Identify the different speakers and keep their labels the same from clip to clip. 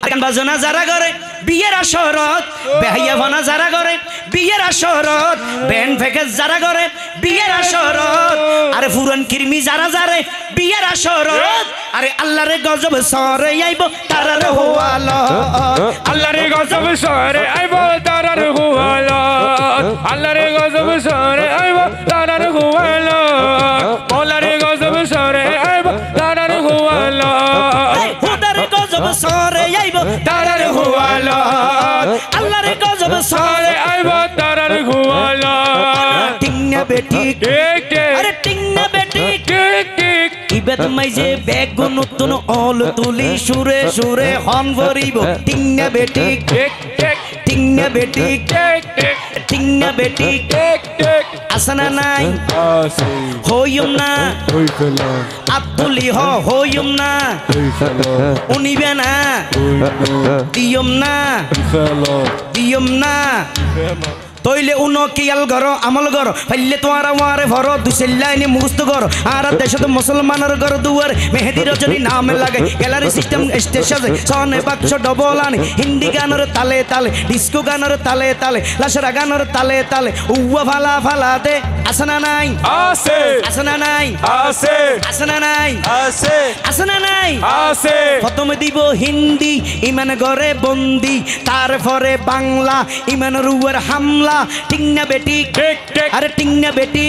Speaker 1: গান বাজনা যারা করে বিয়ের আসরত, বেহাইয়া ভানা যারা করে বিয়ের আসরত, ব্যান্ড ফেকেস যারা করে বিয়ের আসরত, আরে ফুরন কিরমি যারা যারে বিয়ের আসরত, আরে আল্লাহর গজব সরে আইব তারার হুয়ালা,
Speaker 2: আল্লাহর গজব সরে আইব তারার হুয়ালা, আল্লাহর গজব সরে আইব তারার হুয়ালা, মৌলার গজব সরে আইব তারার হুয়ালা,
Speaker 1: খুদার গজব সরে আইব তারার হুয়ালা, আল্লাহর গজব সরে
Speaker 2: আইব তারার হুয়ালা।
Speaker 1: টিংনা বেটি আরে টিংনা বেটি ইবাদ মাইজে বেগ নতুন অল তুলি সুরে সুরে হন ভরিব টিংনা বেটি টিংনা বেটি টিংনা বেটি আসনা নাই হইম না আব্দুলি হইম না উনিবে না দিয়ম না দিয়ম না তইলে উনো কিয়াল গর আমল গর ফাইলে তোমারা ওয়ারে ভর দুসেল্লাইনি মুখস্থ গর আর দেশত মুসলমানের গর দুয়ার মেহেদি রজনী নাম লাগে গ্যালারি সিস্টেম স্টেশন সনে বাক্স ডবল আনি হিন্দি গানের তালে তালে ডিস্কো গানের তালে তালে লাশরা গানের তালে তালে উয়া ফালা ফালা দে আসনা নাই
Speaker 2: আছে
Speaker 1: আসনা নাই
Speaker 2: আছে
Speaker 1: আসনা নাই
Speaker 2: আছে
Speaker 1: আসনা নাই
Speaker 2: আছে
Speaker 1: প্রথমে দিব হিন্দি ইমান গরে বন্দি তারপরে বাংলা ইমানের উপর হামলা টিংনা বেটি আরে টিংনা বেটি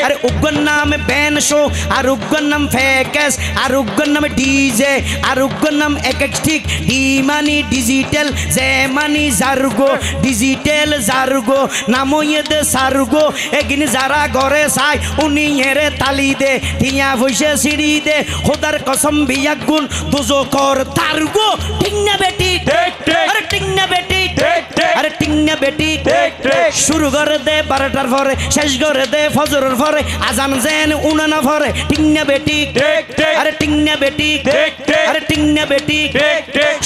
Speaker 1: আরে উগ্গর নাম ব্যান শো আর উগ্গর নাম ফেকেস আর উগ্গর নাম ডিজে আর উগ্গর নাম একেকস্টিক ডি মানি ডিজিটাল জে মানি জারগো ডিজিটাল জারগো নামইয়েদে সারগো এগিনি যারা ঘরে চাই উনি এরে তালি দে টিয়া ভইসে সিঁড়ি দে খোদার কসম বিয়াক গুণ দুজো কর তারগো টিংনা বেটি আরে টিংনা বেটি আরে টিংনা বেটি শুরু করে দে 12টার পরে শেষ করে দে ফজরের পরে আজান যেন উনানা পরে টিংনা বেটি আরে টিংনা বেটি আরে টিংনা বেটি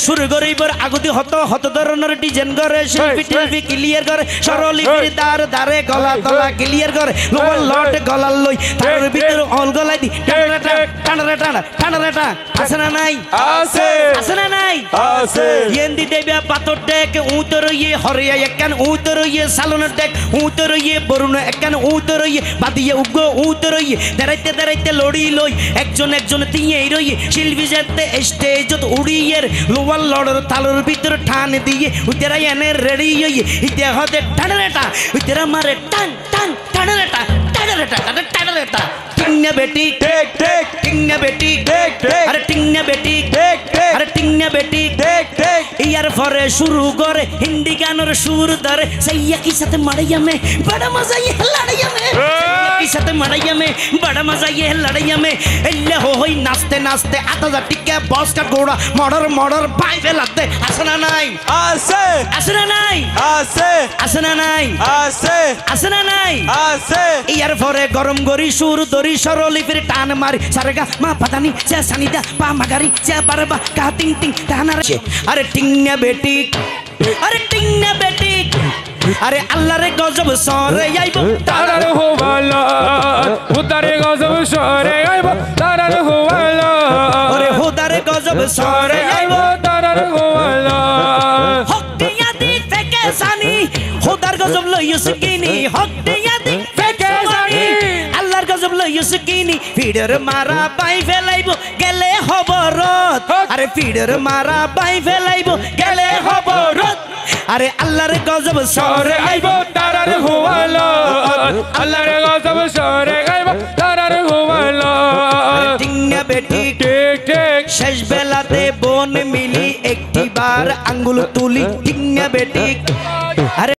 Speaker 1: শুরু করিবার আগুতি হত ধরনের ডিজাইন করে শিল্পী টিলপি ক্লিয়ার করে সরলিপির দার দারে গলা তলা ক্লিয়ার করে লোয়ার লট গলার লই তার ভিতর অল গলাই দি টানাটা টানাটা টানাটা আছে না নাই
Speaker 2: আছে
Speaker 1: আছে না নাই
Speaker 2: আছে
Speaker 1: ইয়েন্দি দেবিয়া পাতর ডেক উতর ইয়ে হরিয়া একখান উতর ইয়ে সালনের ডেক উতর ইয়ে বরুণ একখান উতর ইয়ে বাদিয়ে উগ্র উতর ইয়ে দাঁড়াইতে দাঁড়াইতে লড়ি লই একজন একজন তিয়েই রই শিল্পী যেতে স্টেজত উড়িয়ের লোয়ার লড়র তালুর ভিতর ঠান দিয়ে উতেরা এনে রেডি ইয়ে ইতে হতে টানাটা উতেরা মারে টান টান টানাটা টানাটা টানাটা টিংনা বেটি টিংনা বেটি আরে টিংনা বেটি আরে টিংনা বেটি ইয়ার পরে শুরু করে হিন্দি গানের সুর ধরে সাইয়া কি সাথে মারাইয়া মে বড় মজা ये लड़ाइया में की साथे माराइया में बड़ा मजा ये लड़ाइया में एल्ले होई नाचते नाचते आता जा टिके बॉस का घोड़ा मर्डर मर्डर भाई फैलाते আসনা নাই
Speaker 2: আছে
Speaker 1: আসনা নাই
Speaker 2: আছে
Speaker 1: আসনা নাই
Speaker 2: আছে
Speaker 1: আসনা নাই
Speaker 2: আছে
Speaker 1: ইয়ার পরে গরম গরি সুর দরি সরলিপির টান মারি সারেগা মা পাতানি চা সানিদা পা মাগারি চা বারবা কা টিং টিং টানার আরে টিংনা বেটি আরে টিংনা বেটি আরে আল্লাহর গজব সরে আইব
Speaker 2: তারার হুয়ালা, খুদার গজব সরে আইব তারার হুয়ালা,
Speaker 1: আরে খুদার গজব সরে আইব
Speaker 2: তারার হুয়ালা,
Speaker 1: হক দিয়া দি ফেকে জানি খুদার গজব লইস কিনি হক দিয়া দি ফেকে জানি আল্লাহর গজব লইস কিনি ফিডর মারা পাই ফেলাইব গেলে খবরত আরে ফিডর মারা পাই ফেলাইব গেলে খবরত আরে আল্লাহর গজব
Speaker 2: সরে আইব তারার হুয়ালা, আল্লাহর গজব সরে আইব তারার হুয়ালা,
Speaker 1: টিংনা বেটি শেষ বেলাতে বোন মিলি একটি বার আঙ্গুল তুলি টিংনা বেটি আরে